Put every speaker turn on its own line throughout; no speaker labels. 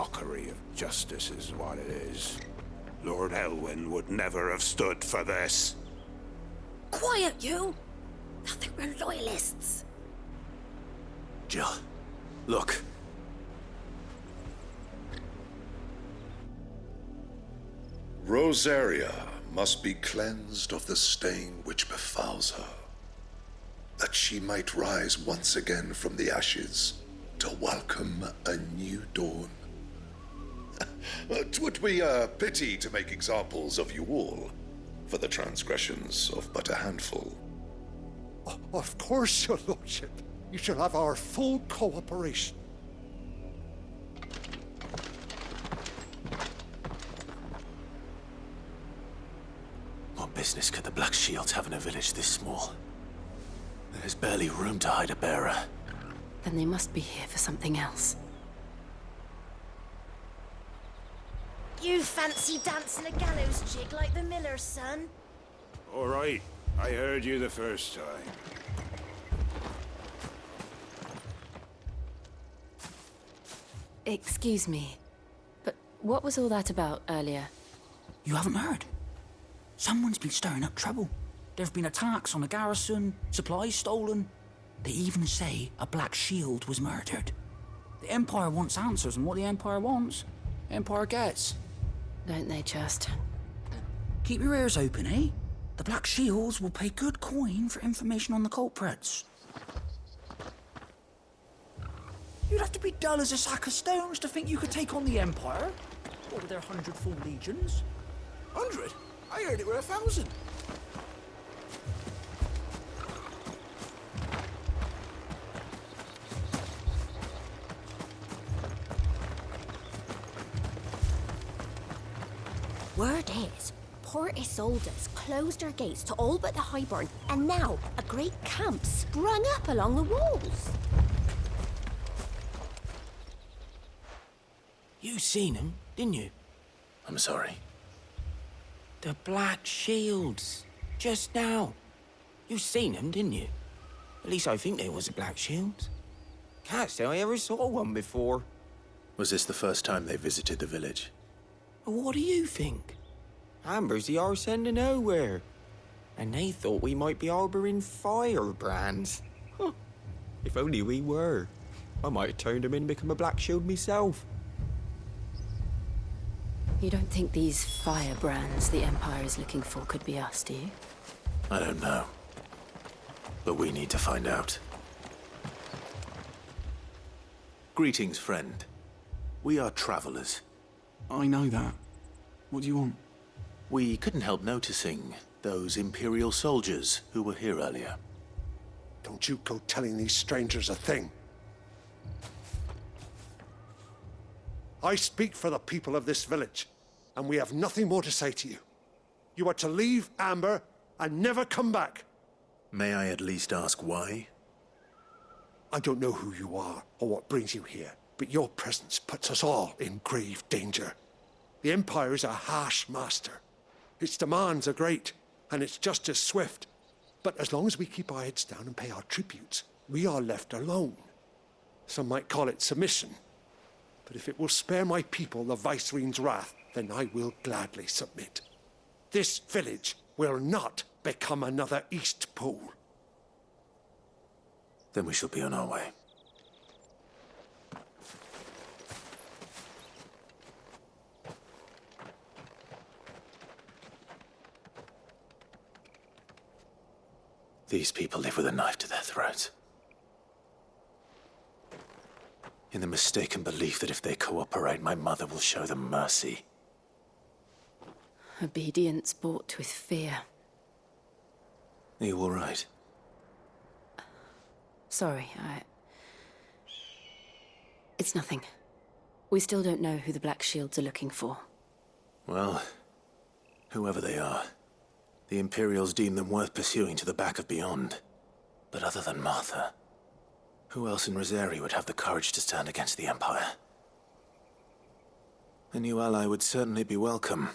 mockery of justice is what it is. Lord Elwyn would never have stood for this.
Quiet, you! I think we're loyalists.
Jill, look.
Rosaria must be cleansed of the stain which befouls her, that she might rise once again from the ashes to welcome a new dawn. 'Twould be a pity to make examples of you all for the transgressions of but a handful.
Of course, your lordship. You shall have our full cooperation.
What business could the Black Shields have in a village this small? There's barely room to hide a bearer.
Then they must be here for something else.
You fancy dancing a gallows jig like the miller's son?
All right, I heard you the first time.
Excuse me, but what was all that about earlier?
You haven't heard? Someone's been stirring up trouble. There have been attacks on the garrison, supplies stolen. They even say a Black Shield was murdered. The Empire wants answers, and what the Empire wants, Empire gets.
Don't they just?
Keep your ears open, eh? The Black Shields will pay good coin for information on the culprits. You'd have to be dull as a sack of stones to think you could take on the Empire. What with their 100 full legions?
100? I heard it were 1,000.
Word is, Port Isolde's closed her gates to all but the Highborn, and now a great camp sprung up along the walls.
You seen them, didn't you?
I'm sorry.
The Black Shields. Just now. You seen them, didn't you? At least I think there was a Black Shield. Can't say I ever saw one before.
Was this the first time they visited the village?
What do you think? Amber's the arse end of nowhere. And they thought we might be harboring firebrands. Huh. If only we were. I might have turned them in and become a Black Shield myself.
You don't think these firebrands the Empire is looking for could be us, do you?
I don't know. But we need to find out. Greetings, friend. We are travelers.
I know that. What do you want?
We couldn't help noticing those Imperial soldiers who were here earlier.
Don't you go telling these strangers a thing. I speak for the people of this village, and we have nothing more to say to you. You are to leave Amber and never come back.
May I at least ask why?
I don't know who you are or what brings you here, but your presence puts us all in grave danger. The Empire is a harsh master. Its demands are great, and its justice swift. But as long as we keep our heads down and pay our tributes, we are left alone. Some might call it submission. But if it will spare my people the Viceroy's wrath, then I will gladly submit. This village will not become another East Pole.
Then we shall be on our way. These people live with a knife to their throats. In the mistaken belief that if they cooperate, my mother will show them mercy.
Obedience bought with fear.
Are you all right?
Sorry, It's nothing. We still don't know who the Black Shields are looking for.
Well, whoever they are, the Imperials deem them worth pursuing to the back of beyond. But other than Martha, who else in Rosaria would have the courage to stand against the Empire? A new ally would certainly be welcome.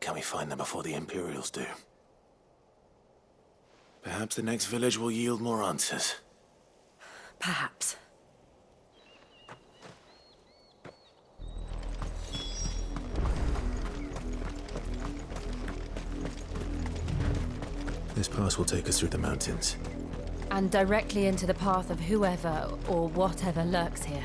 Can we find them before the Imperials do? Perhaps the next village will yield more answers.
Perhaps.
This pass will take us through the mountains.
And directly into the path of whoever or whatever lurks here.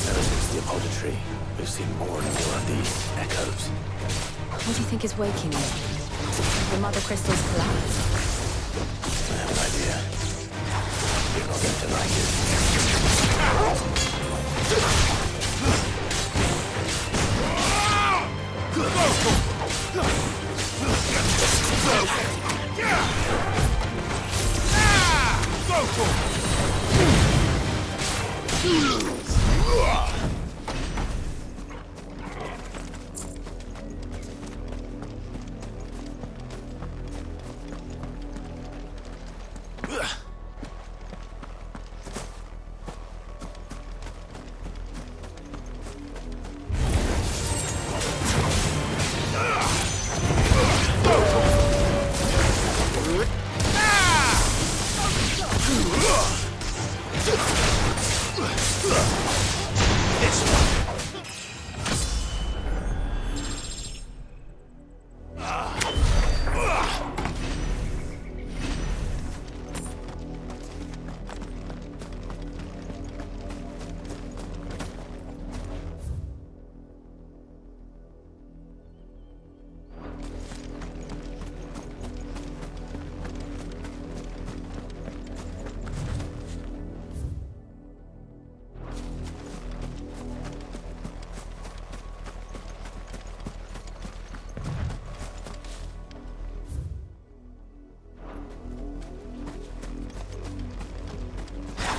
Ever since the apollo tree, we've seen more and more of these echoes.
What do you think is waking you? The mother crystals collapse?
I have an idea. You're not going to like it.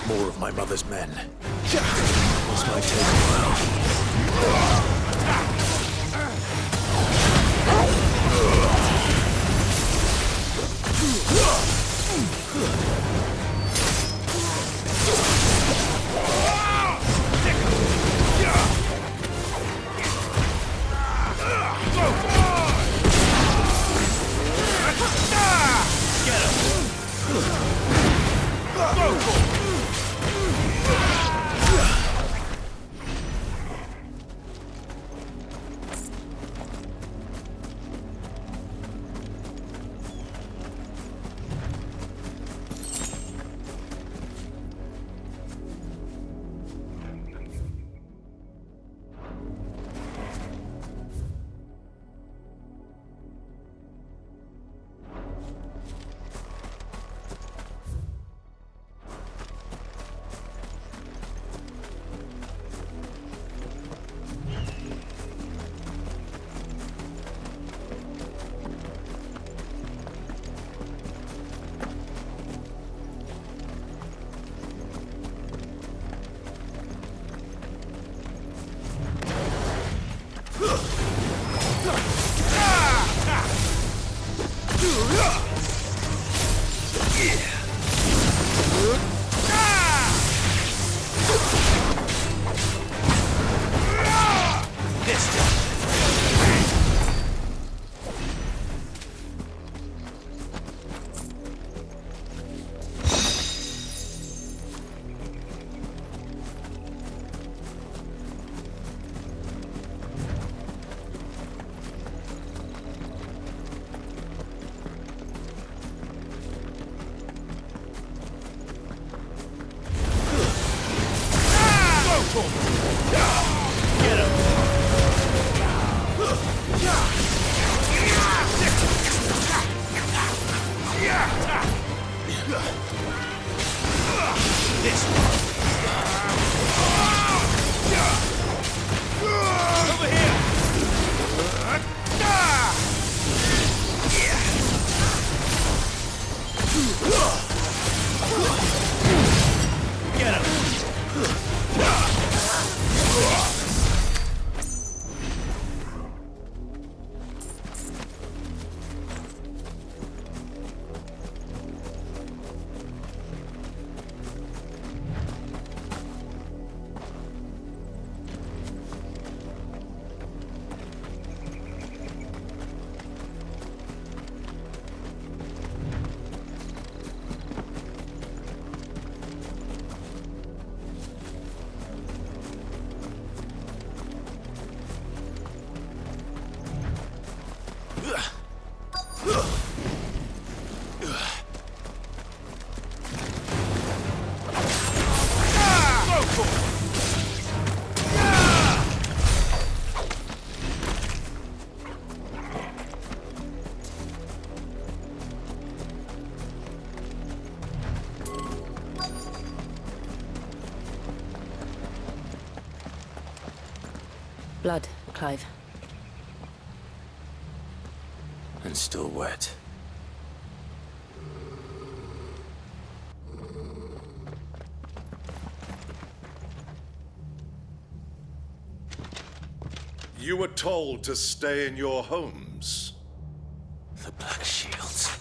More of my mother's men. This might take a while.
Blood, Clive.
And still wet.
You were told to stay in your homes.
The Black Shields.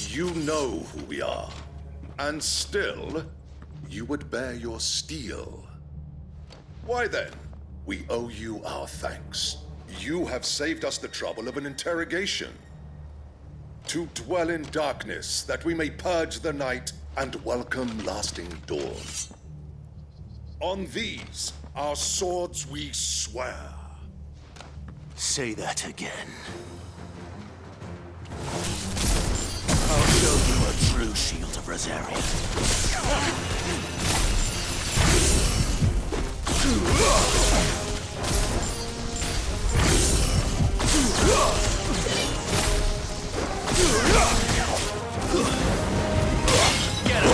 You know who we are. And still, you would bear your steel. Why then? We owe you our thanks. You have saved us the trouble of an interrogation. To dwell in darkness, that we may purge the night and welcome lasting dawn. On these, our swords we swear.
Say that again. I'll show you a true shield of Rosaria. Get him!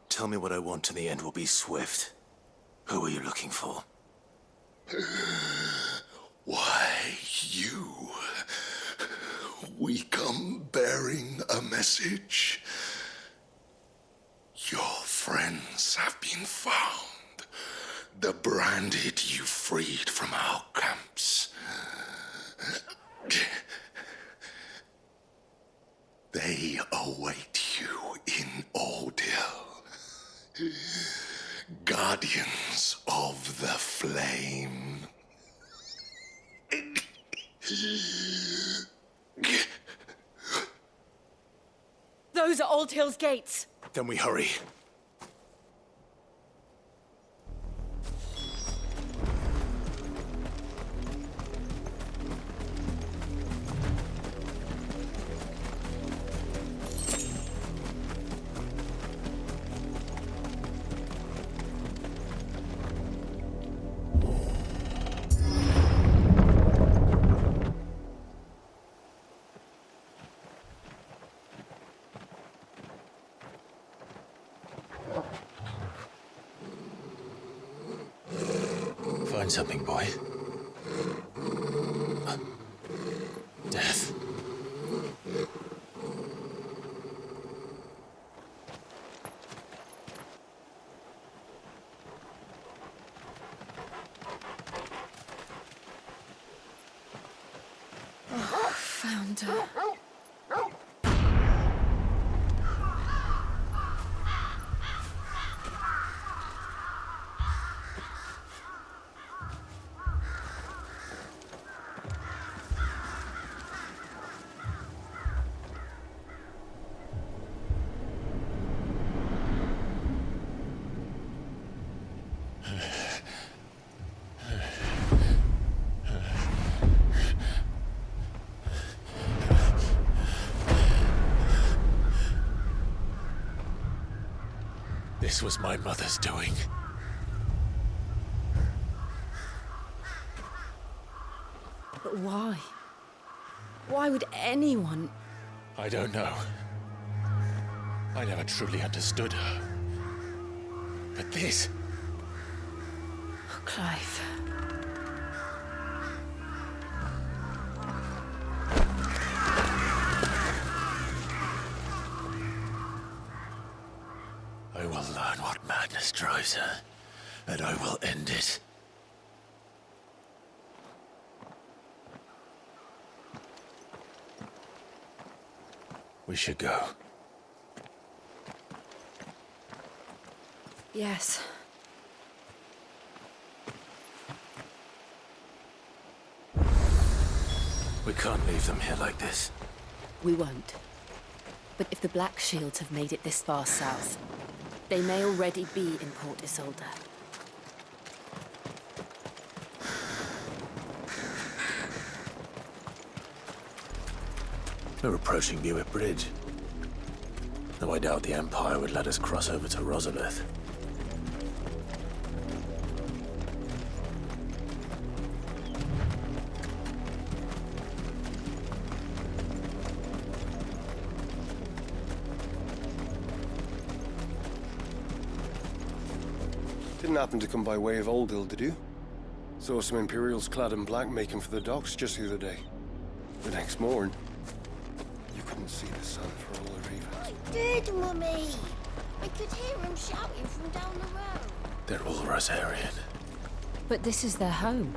Tell me what I want and the end will be swift. Who are you looking for?
Why, you. We come bearing a message. Your friends have been found. The branded you freed from our camps. They await you in Ordeal. Guardians of the Flame.
Those are Old Hill's gates.
Then we hurry. Find something, boy. Death.
Found her.
This was my mother's doing.
But why? Why would anyone...
I don't know. I never truly understood her. But this...
Oh, Clive.
I will learn what madness drives her, and I will end it. We should go.
Yes.
We can't leave them here like this.
We won't. But if the Black Shields have made it this far south, they may already be in Port Isolde.
We're approaching Buick Bridge. Though I doubt the Empire would let us cross over to Rosalith.
Didn't happen to come by way of Oldhill, did you? Saw some Imperials clad in black making for the docks just the other day. The next morn, you couldn't see the sun for all the ravens.
I did, Mummy! I could hear him shouting from down the road.
They're all Rosarian.
But this is their home.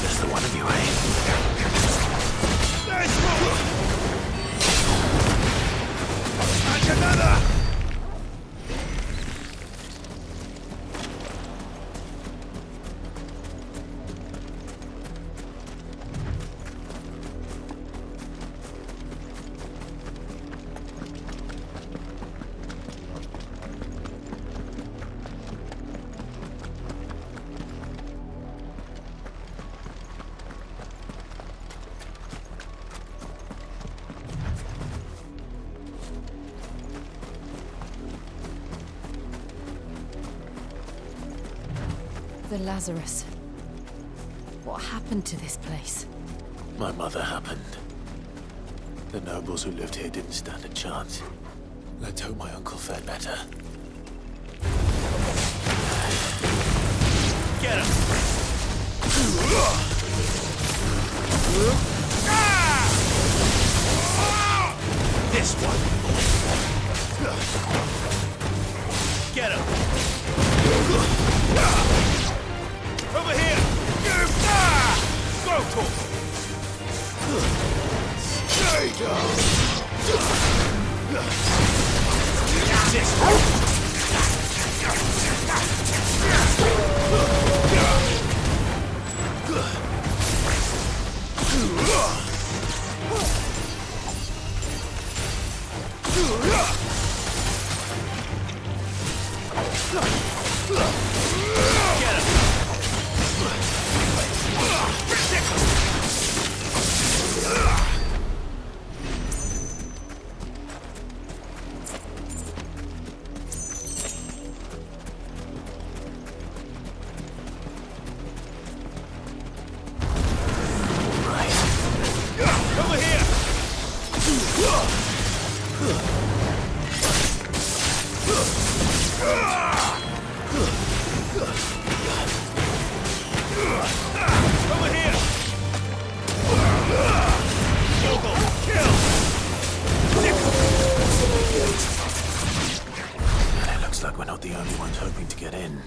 That's the one of you, eh?
And another!
The Lazarus. What happened to this place?
My mother happened. The nobles who lived here didn't stand a chance. Let's hope my uncle fared better.
Get him! This one! Get him! Over here! Go to him! Stay down! This
It looks like we're not the only ones hoping to get in.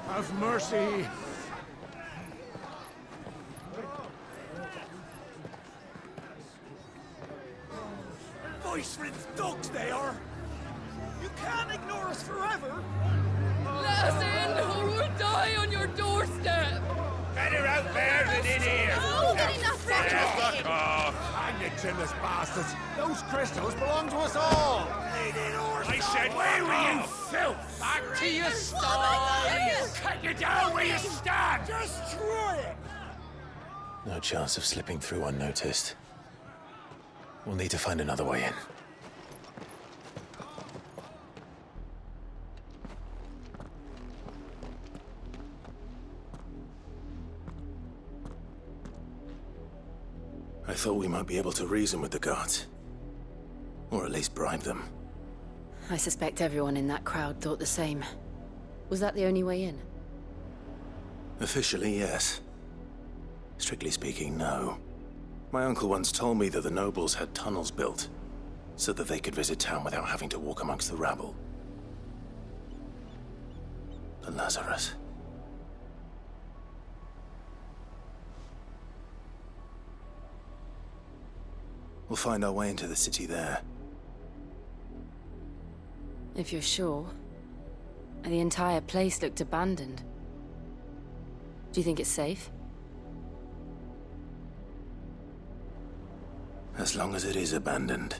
Have mercy! Voice-rinsed dogs they are! You can't ignore us forever!
Let us in, or we'll die on your doorstep!
Better out there than in here!
Fuck off! Hang the chinless bastards! Those crystals belong to us all!
I said, where were you, filth? Back to your stalls! Cut you down where you stand!
Destroy it!
No chance of slipping through unnoticed. We'll need to find another way in. I thought we might be able to reason with the guards. Or at least bribe them.
I suspect everyone in that crowd thought the same. Was that the only way in?
Officially, yes. Strictly speaking, no. My uncle once told me that the nobles had tunnels built, so that they could visit town without having to walk amongst the rabble. But Lazarus... We'll find our way into the city there.
If you're sure. The entire place looked abandoned. Do you think it's safe?
As long as it is abandoned.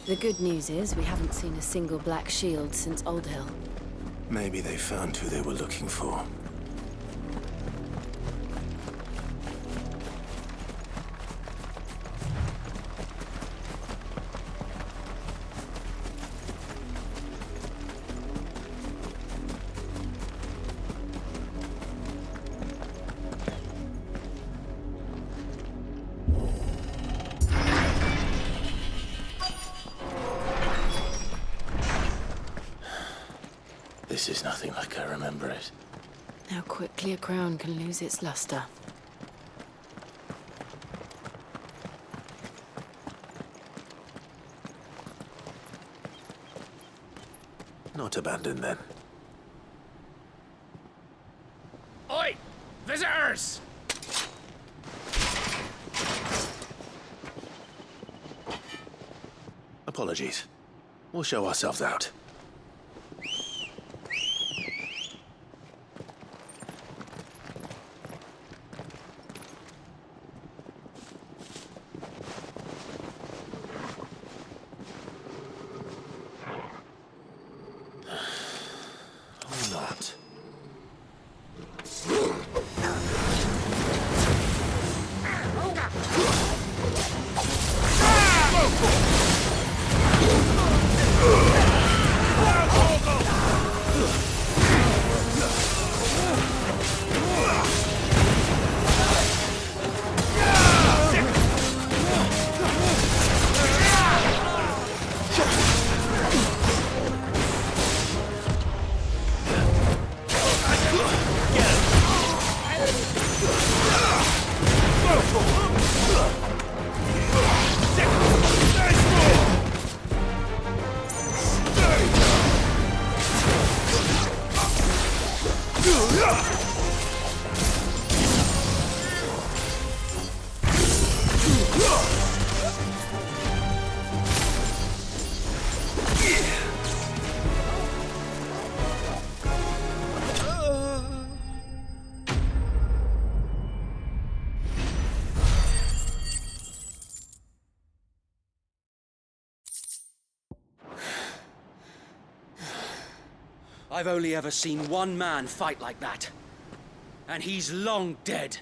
The good news is we haven't seen a single black shield since Old Hill.
Maybe they found who they were looking for. This is nothing like I remember it.
How quickly a crown can lose its luster.
Not abandoned, then.
Oi! Visitors!
Apologies. We'll show ourselves out. Not.
I've only ever seen one man fight like that. And he's long dead.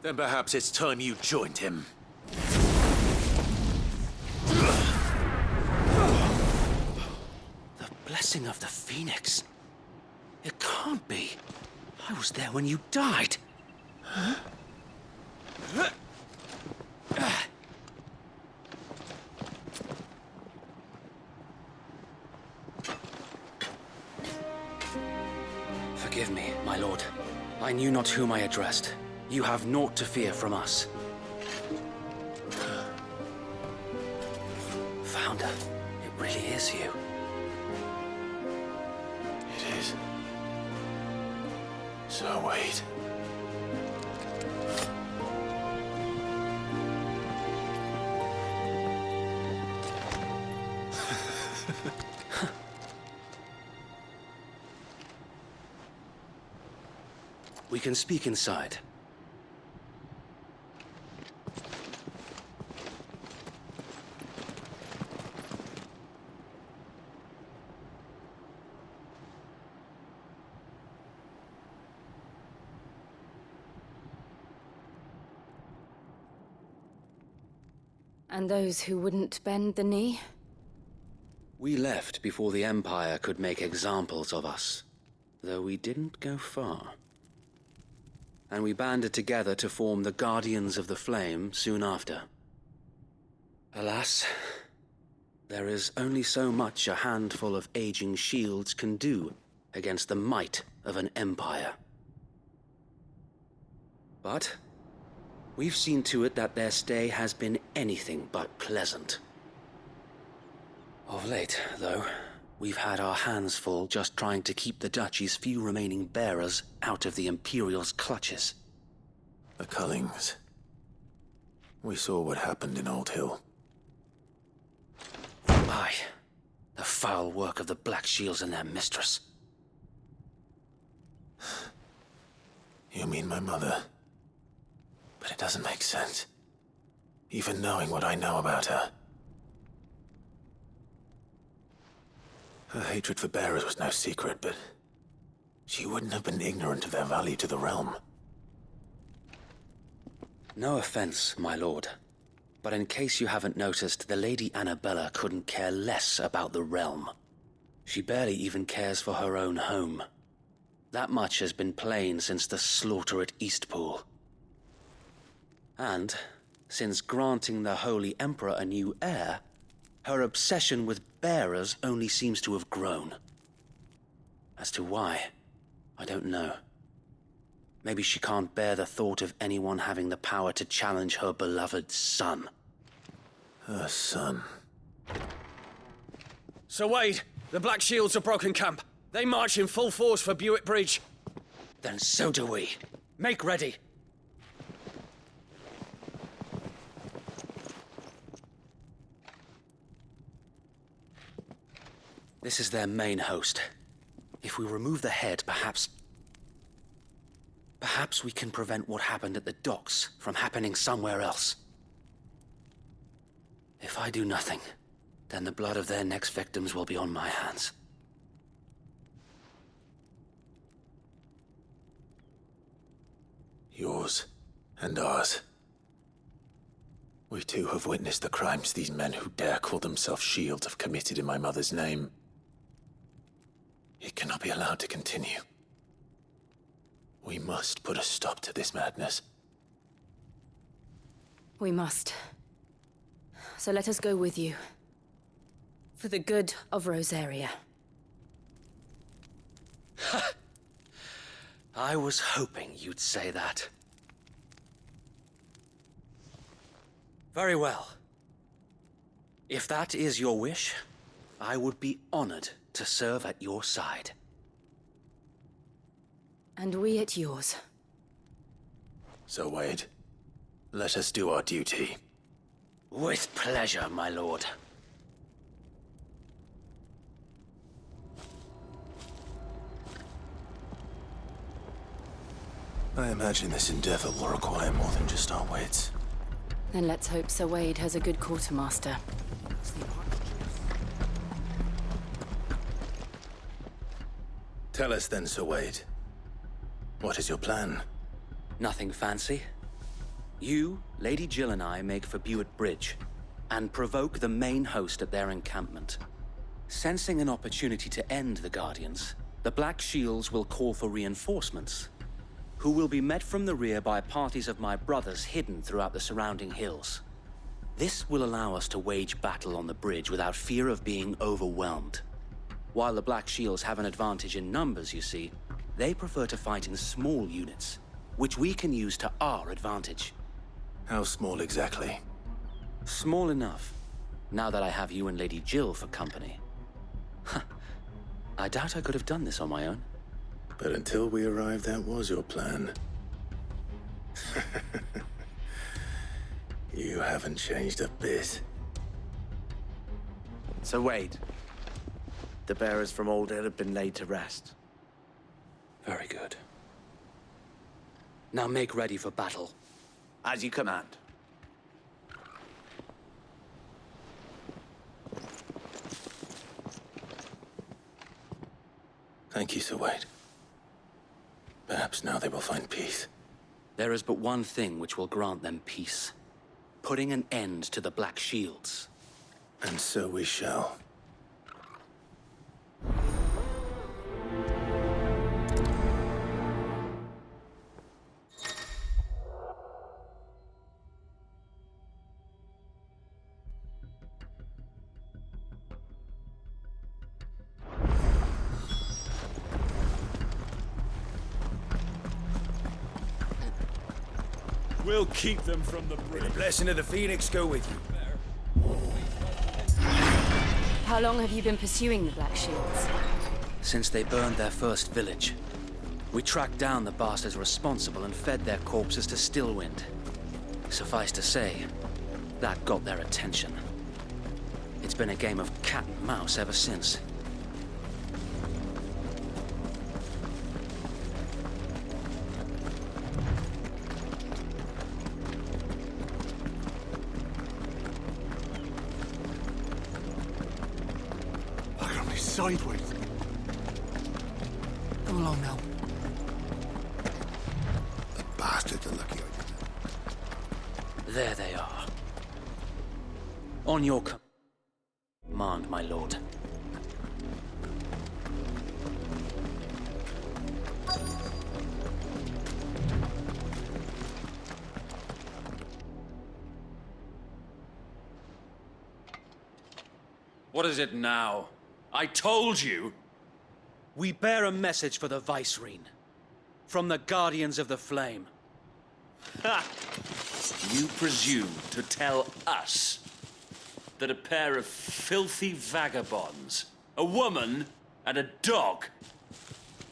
Then perhaps it's time you joined him.
The blessing of the Phoenix. It can't be. I was there when you died. Huh? Forgive me, my lord. I knew not whom I addressed. You have naught to fear from us. Founder, it really is you.
It is. So wait.
We can speak inside.
And those who wouldn't bend the knee?
We left before the Empire could make examples of us, though we didn't go far. And we banded together to form the Guardians of the Flame soon after. Alas, there is only so much a handful of aging shields can do against the might of an empire. But we've seen to it that their stay has been anything but pleasant. Of late, though, we've had our hands full just trying to keep the Duchy's few remaining bearers out of the Imperial's clutches.
The Cullings. We saw what happened in Old Hill.
Aye. The foul work of the Black Shields and their mistress.
You mean my mother? But it doesn't make sense. Even knowing what I know about her. Her hatred for bearers was no secret, but she wouldn't have been ignorant of their value to the realm.
No offense, my lord, but in case you haven't noticed, the Lady Annabella couldn't care less about the realm. She barely even cares for her own home. That much has been plain since the slaughter at Eastpool. And, since granting the Holy Emperor a new heir, her obsession with bearers only seems to have grown. As to why, I don't know. Maybe she can't bear the thought of anyone having the power to challenge her beloved son.
Her son.
Sir Wade, the Black Shields have broken camp. They march in full force for Buick Bridge. Then so do we. Make ready. This is their main host. If we remove the head, perhaps we can prevent what happened at the docks from happening somewhere else. If I do nothing, then the blood of their next victims will be on my hands.
Yours and ours. We too have witnessed the crimes these men who dare call themselves shields have committed in my mother's name. It cannot be allowed to continue. We must put a stop to this madness.
We must. So let us go with you. For the good of Rosaria.
I was hoping you'd say that. Very well. If that is your wish, I would be honored to serve at your side.
And we at yours.
So, Wade, let us do our duty.
With pleasure, my lord.
I imagine this endeavor will require more than just our wits.
Then let's hope Sir Wade has a good quartermaster.
Tell us then, Sir Wade. What is your plan?
Nothing fancy. You, Lady Jill and I make for Buett Bridge and provoke the main host at their encampment. Sensing an opportunity to end the Guardians, the Black Shields will call for reinforcements, who will be met from the rear by parties of my brothers hidden throughout the surrounding hills. This will allow us to wage battle on the bridge without fear of being overwhelmed. While the Black Shields have an advantage in numbers, you see, they prefer to fight in small units, which we can use to our advantage.
How small exactly?
Small enough, now that I have you and Lady Jill for company. I doubt I could have done this on my own.
But until we arrived, that was your plan. You haven't changed a bit.
So Wade, the bearers from Oldale have been laid to rest.
Very good. Now make ready for battle.
As you command.
Thank you, Sir Wade. Perhaps now they will find peace.
There is but one thing which will grant them peace. Putting an end to the Black Shields.
And so we shall.
We'll keep them from the bridge.
The blessing of the Phoenix go with you.
How long have you been pursuing the Black Shields?
Since they burned their first village. We tracked down the bastards responsible and fed their corpses to Stillwind. Suffice to say, that got their attention. It's been a game of cat and mouse ever since.
Sideways.
Come along now.
The bastards are lucky I did that.
There they are. On your command, my lord.
What is it now? I told you!
We bear a message for the Vicereine. From the Guardians of the Flame.
Ha! You presume to tell us that a pair of filthy vagabonds, a woman and a dog,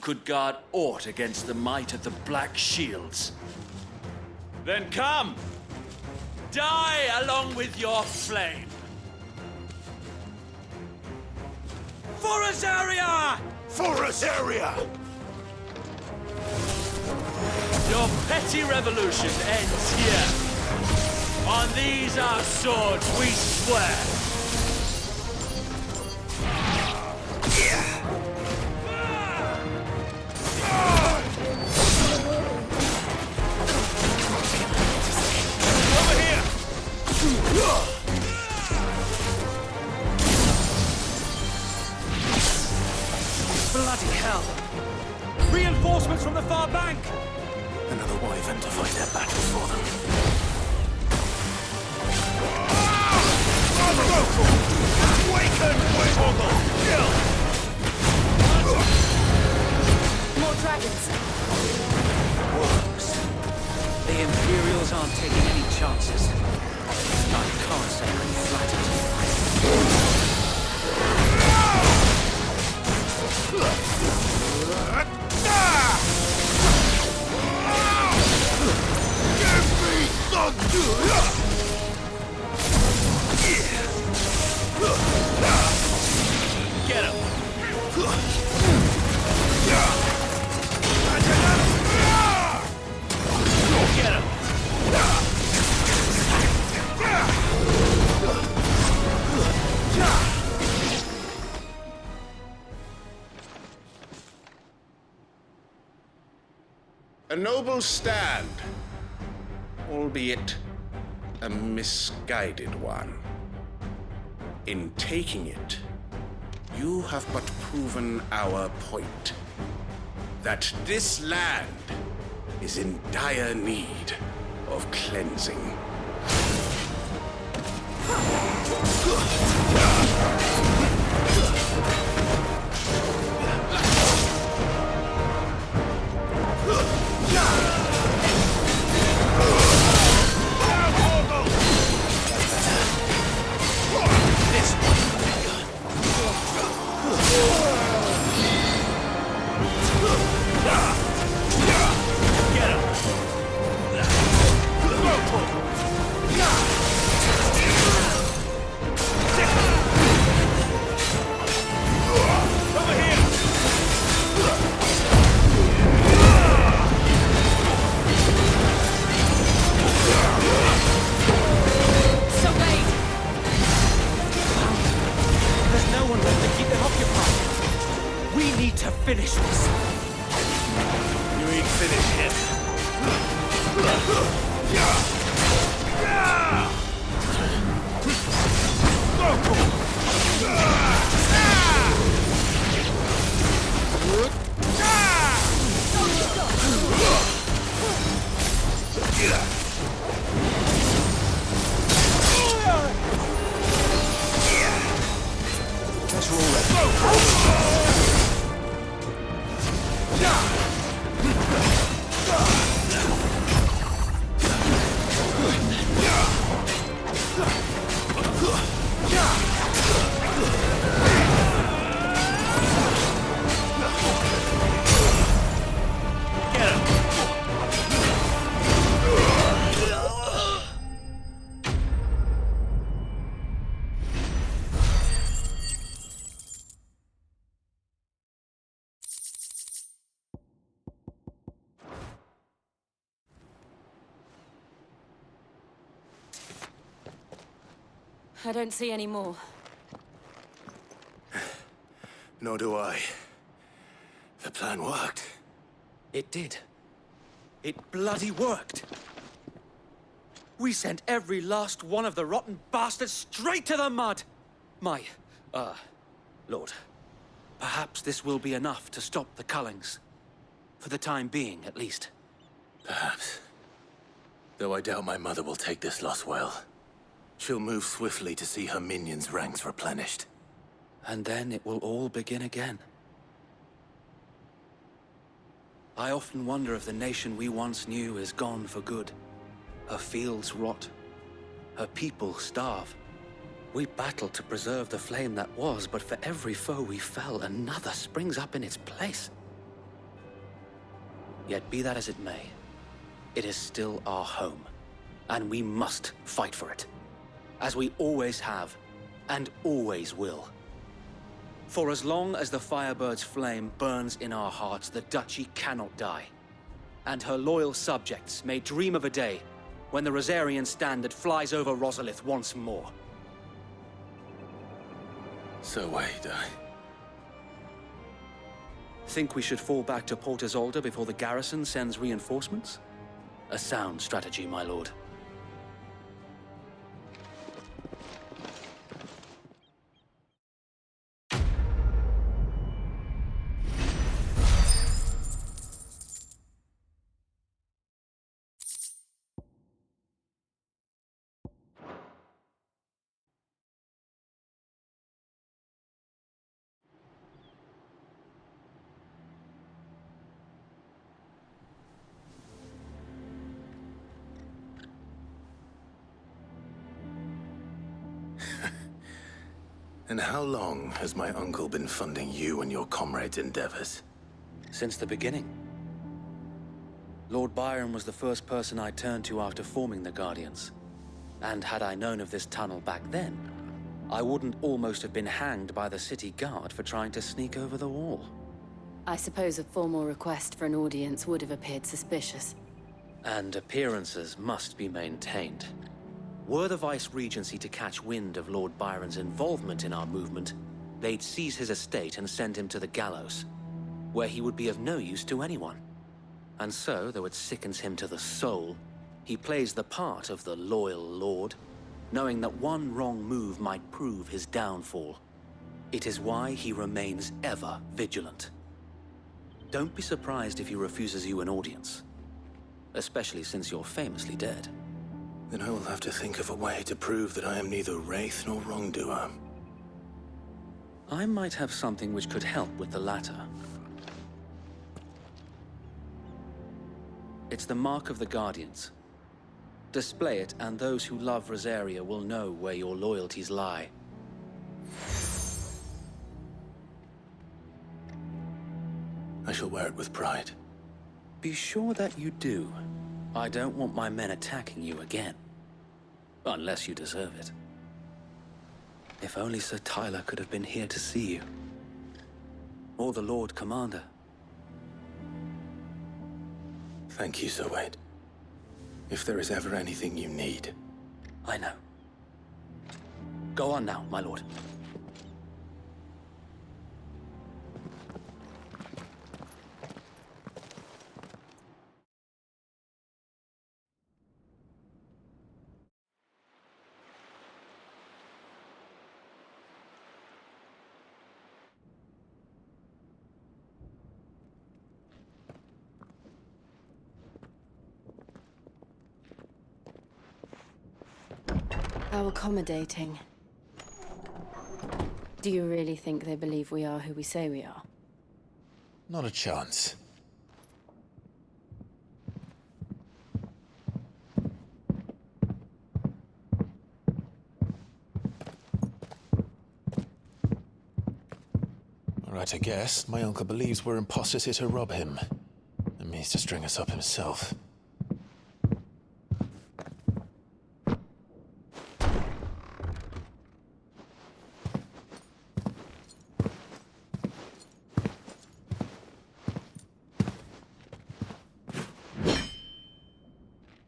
could guard aught against the might of the Black Shields? Then come! Die along with your flame! For Azaria!
For Azaria!
Your petty revolution ends here. On these our swords we swear. Over here!
Bloody hell! Reinforcements from the far bank!
Another wyvern to fight their battles for them.
Awaken, Wiggle! Kill!
More dragons.
Works. The Imperials aren't taking any chances. I can't say I'm flattered.
Get him! Get him!
A noble stand, albeit a misguided one. In taking it, you have but proven our point. That this land is in dire need of cleansing.
Finish this.
You ain't finished yet.
Let's roll that.
I don't see any more.
Nor do I. The plan worked.
It did. It bloody worked. We sent every last one of the rotten bastards straight to the mud! Lord. Perhaps this will be enough to stop the Cullings. For the time being, at least.
Perhaps. Though I doubt my mother will take this loss well. She'll move swiftly to see her minions' ranks replenished.
And then it will all begin again. I often wonder if the nation we once knew is gone for good. Her fields rot. Her people starve. We battled to preserve the flame that was, but for every foe we fell, another springs up in its place. Yet be that as it may, it is still our home, and we must fight for it. As we always have, and always will. For as long as the Firebird's flame burns in our hearts, the Duchy cannot die. And her loyal subjects may dream of a day when the Rosarian standard flies over Rosalith once more.
So wait,
Think we should fall back to Port Isolde before the garrison sends reinforcements? A sound strategy, my lord.
And how long has my uncle been funding you and your comrades' endeavors?
Since the beginning. Lord Byron was the first person I turned to after forming the Guardians. And had I known of this tunnel back then, I wouldn't almost have been hanged by the city guard for trying to sneak over the wall.
I suppose a formal request for an audience would have appeared suspicious.
And appearances must be maintained. Were the Vice-Regency to catch wind of Lord Byron's involvement in our movement, they'd seize his estate and send him to the gallows, where he would be of no use to anyone.
And so, though it sickens him to the soul, he plays the part of the loyal lord, knowing that one wrong move might prove his downfall. It is why he remains ever vigilant. Don't be surprised if he refuses you an audience, especially since you're famously dead.
Then I will have to think of a way to prove that I am neither wraith nor wrongdoer.
I might have something which could help with the latter. It's the mark of the Guardians. Display it, and those who love Rosaria will know where your loyalties lie.
I shall wear it with pride.
Be sure that you do. I don't want my men attacking you again. Unless you deserve it. If only Sir Tyler could have been here to see you. Or the Lord Commander.
Thank you, Sir Wade. If there is ever anything you need.
I know. Go on now, my lord.
How accommodating. Do you really think they believe we are who we say we are?
Not a chance. Right, I guess. My uncle believes we're imposters here to rob him. And means to string us up himself.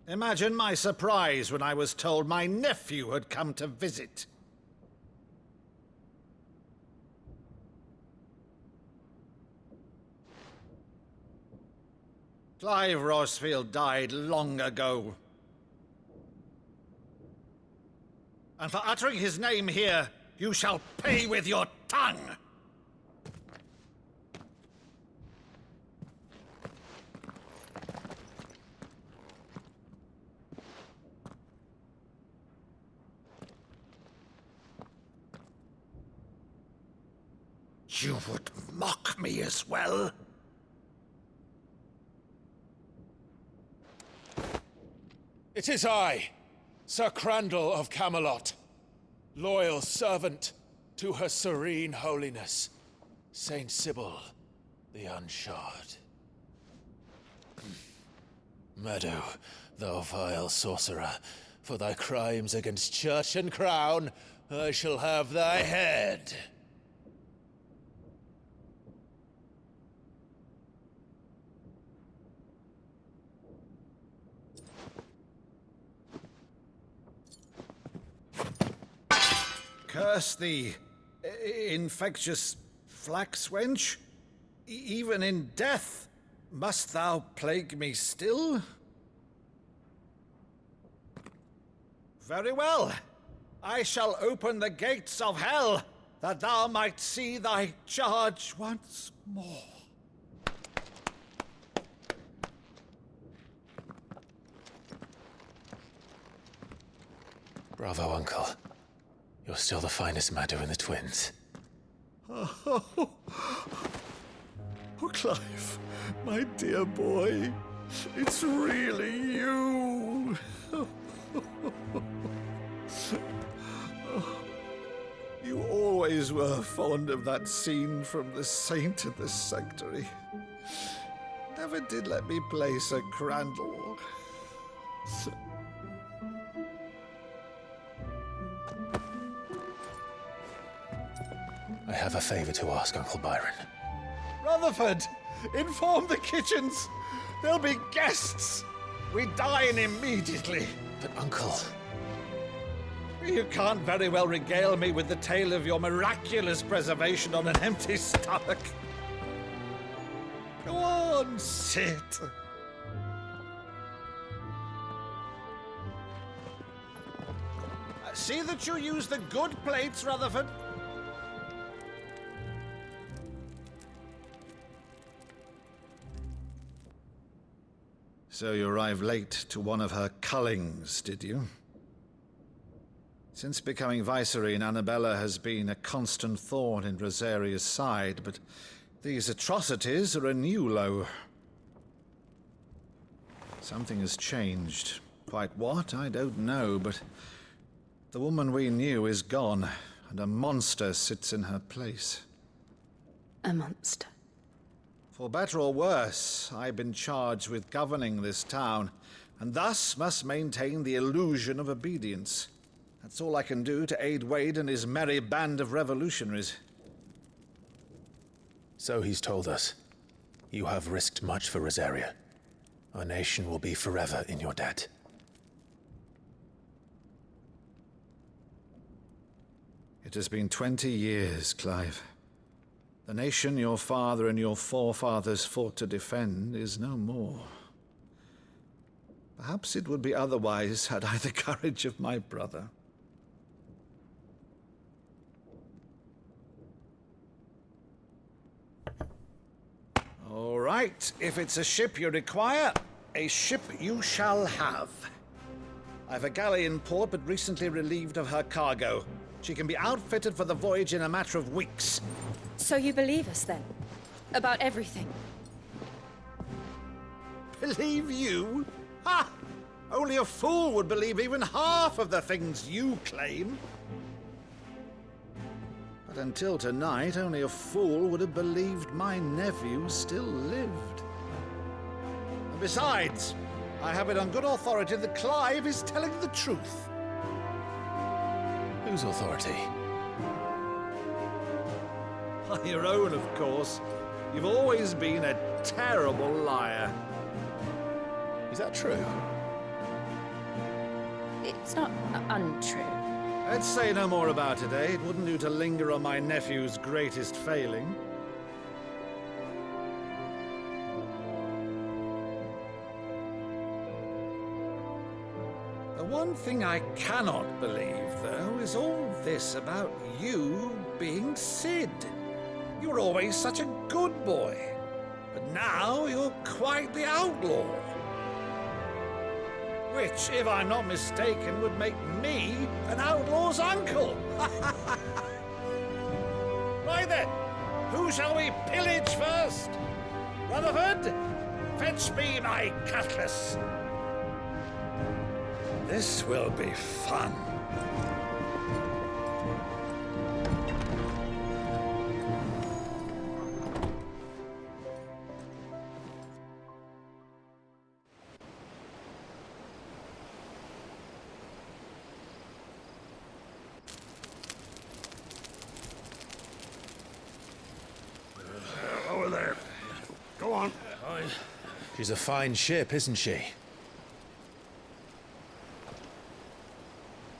Imagine my surprise when I was told my nephew had come to visit. Clive Rosfield died long ago. And for uttering his name here, you shall pay with your tongue! You would mock me as well?
It is I, Sir Crandall of Camelot, loyal servant to Her Serene Holiness, Saint Sybil the Unshod. Meadow, thou vile sorcerer, for thy crimes against church and crown, I shall have thy head.
Curse thee, infectious flax wench. Even in death, must thou plague me still? Very well. I shall open the gates of hell, that thou might see thy charge once more.
Bravo, Uncle. You're still the finest Maddo in the twins.
Oh, Clive, my dear boy, it's really you. You always were fond of that scene from The Saint and the Sanctuary. Never did let me play Sir Crandall.
I have a favor to ask, Uncle Byron.
Rutherford, inform the kitchens. There'll be guests. We dine immediately.
But, Uncle...
You can't very well regale me with the tale of your miraculous preservation on an empty stomach. Go on, sit. See that you use the good plates, Rutherford. So you arrived late to one of her cullings, did you? Since becoming Vicereine, Annabella has been a constant thorn in Rosaria's side, but these atrocities are a new low. Something has changed. Quite what, I don't know, but the woman we knew is gone, and a monster sits in her place.
A monster.
For better or worse, I've been charged with governing this town, and thus must maintain the illusion of obedience. That's all I can do to aid Wade and his merry band of revolutionaries.
So he's told us. You have risked much for Rosaria. Our nation will be forever in your debt.
It has been 20 years, Clive. The nation your father and your forefathers fought to defend is no more. Perhaps it would be otherwise had I the courage of my brother. All right, if it's a ship you require, a ship you shall have. I've a galley in port, but recently relieved of her cargo. She can be outfitted for the voyage in a matter of weeks.
So you believe us, then? About everything?
Believe you? Ha! Only a fool would believe even half of the things you claim. But until tonight, only a fool would have believed my nephew still lived. And besides, I have it on good authority that Clive is telling the truth.
Whose authority?
On your own, of course. You've always been a terrible liar.
Is that true?
It's not untrue.
Let's say no more about it, eh? It wouldn't do to linger on my nephew's greatest failing. The one thing I cannot believe, though, is all this about you being Sid. You were always such a good boy, but now you're quite the outlaw. Which, if I'm not mistaken, would make me an outlaw's uncle. Right then, who shall we pillage first? Rutherford, fetch me my cutlass. This will be fun.
Over there. Go on.
She's a fine ship, isn't she?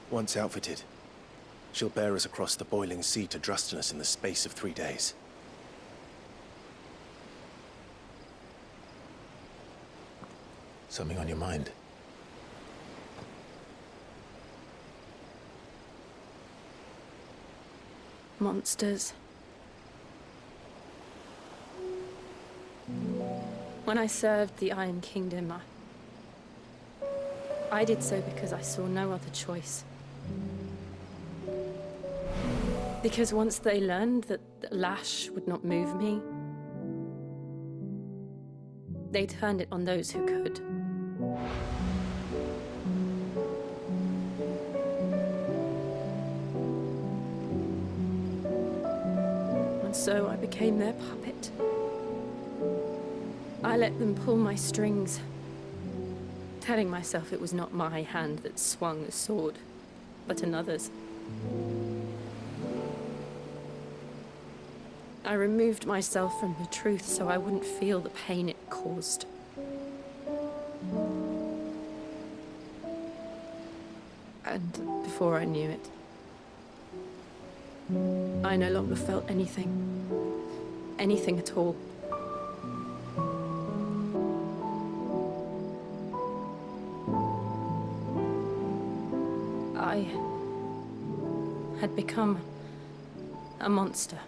Once outfitted, she'll bear us across the boiling sea to Drustinus in the space of 3 days. Something on your mind?
Monsters. When I served the Iron Kingdom, I did so because I saw no other choice. Because once they learned that the lash would not move me, they turned it on those who could. And so I became their puppet. I let them pull my strings, telling myself it was not my hand that swung the sword, but another's. I removed myself from the truth so I wouldn't feel the pain it caused. And before I knew it, I no longer felt anything. Anything at all. had become a monster.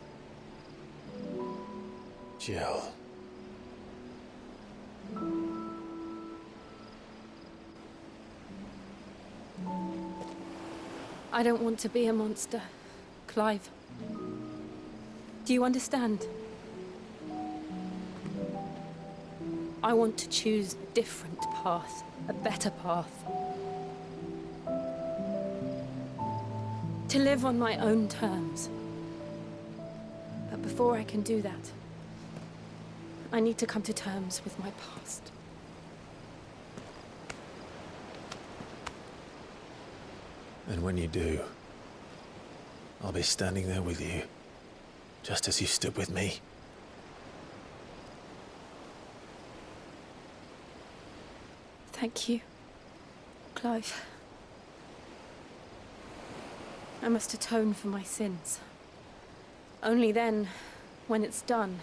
Jill.
I don't want to be a monster, Clive. Do you understand? I want to choose a different path, a better path. To live on my own terms. But before I can do that, I need to come to terms with my past.
And when you do, I'll be standing there with you, just as you stood with me.
Thank you, Clive. I must atone for my sins. Only then, when it's done,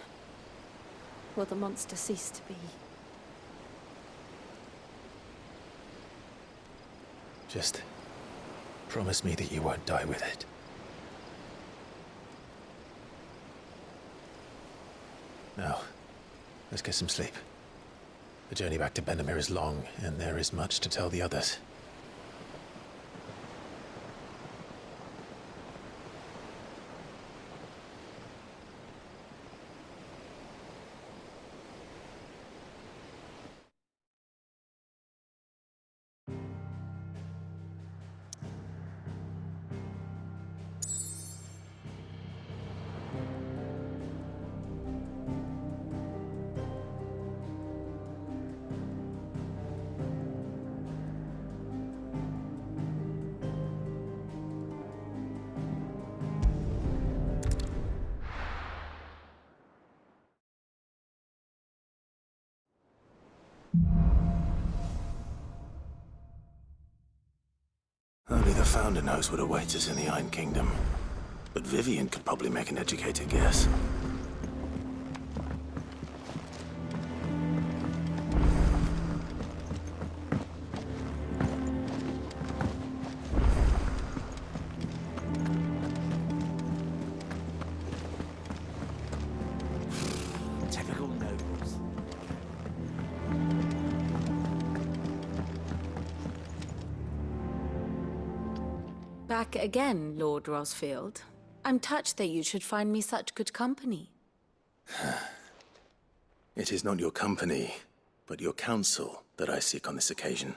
will the monster cease to be.
Just promise me that you won't die with it. Now, let's get some sleep. The journey back to Benamir is long, and there is much to tell the others. Only the Founder knows what awaits us in the Iron Kingdom. But Vivian could probably make an educated guess.
Typical nobles.
Back again, Lord Rosfield. I'm touched that you should find me such good company.
It is not your company, but your counsel that I seek on this occasion.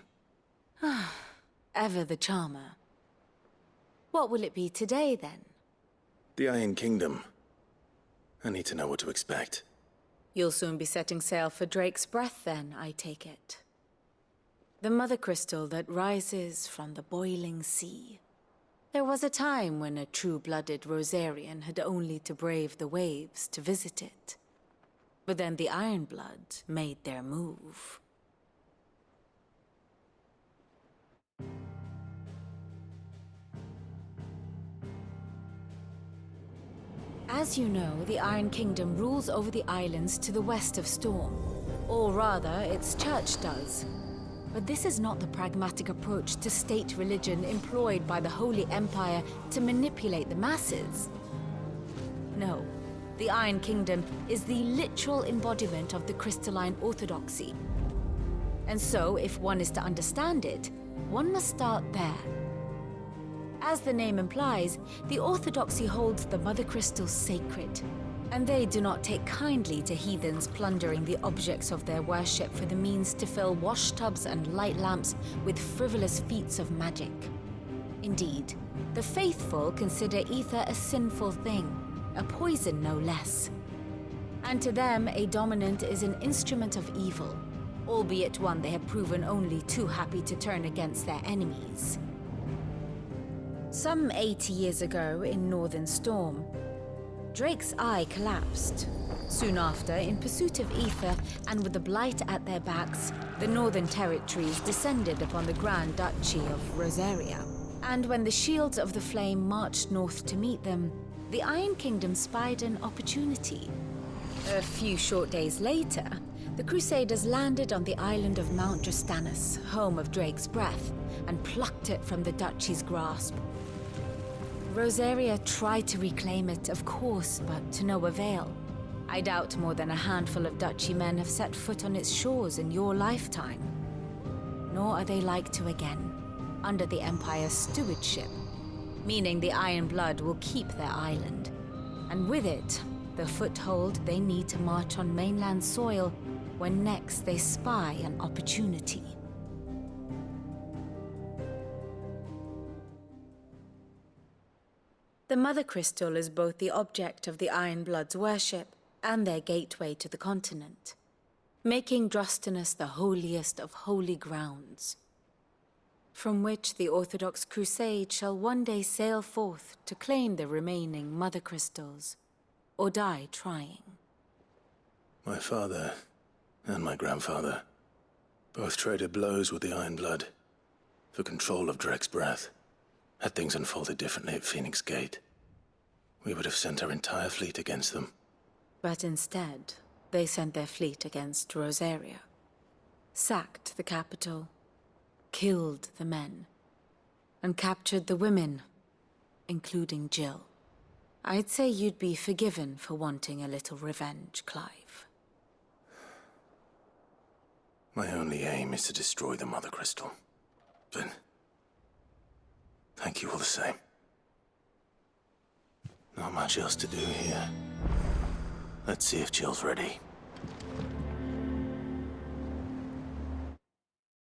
Ever the charmer. What will it be today, then?
The Iron Kingdom. I need to know what to expect.
You'll soon be setting sail for Drake's Breath, then, I take it. The mother crystal that rises from the boiling sea. There was a time when a true-blooded Rosarian had only to brave the waves to visit it. But then the Ironblood made their move. As you know, the Iron Kingdom rules over the islands to the west of Storm. Or rather, its church does. But this is not the pragmatic approach to state religion employed by the Holy Empire to manipulate the masses. No, the Iron Kingdom is the literal embodiment of the crystalline orthodoxy. And so, if one is to understand it, one must start there. As the name implies, the orthodoxy holds the Mother Crystals sacred. And they do not take kindly to heathens plundering the objects of their worship for the means to fill washtubs and light lamps with frivolous feats of magic. Indeed, the faithful consider ether a sinful thing, a poison no less. And to them, a dominant is an instrument of evil, albeit one they have proven only too happy to turn against their enemies. Some 80 years ago in Northern Storm, Drake's eye collapsed. Soon after, in pursuit of ether and with the blight at their backs, the Northern Territories descended upon the Grand Duchy of Rosaria. And when the Shields of the Flame marched north to meet them, the Iron Kingdom spied an opportunity. A few short days later, the Crusaders landed on the island of Mount Drastanus, home of Drake's Breath, and plucked it from the Duchy's grasp. Rosaria tried to reclaim it, of course, but to no avail. I doubt more than a handful of duchy men have set foot on its shores in your lifetime. Nor are they like to again, under the Empire's stewardship, meaning the Iron Blood will keep their island, and with it, the foothold they need to march on mainland soil when next they spy an opportunity. The Mother Crystal is both the object of the Iron Blood's worship and their gateway to the continent, making Drostanus the holiest of holy grounds, from which the Orthodox Crusade shall one day sail forth to claim the remaining Mother Crystals, or die trying.
My father and my grandfather both traded blows with the Iron Blood for control of Drek's breath. Had things unfolded differently at Phoenix Gate, we would have sent our entire fleet against them.
But instead, they sent their fleet against Rosaria, sacked the capital, killed the men, and captured the women, including Jill. I'd say you'd be forgiven for wanting a little revenge, Clive.
My only aim is to destroy the Mother Crystal. But thank you all the same. Not much else to do here. Let's see if Jill's ready.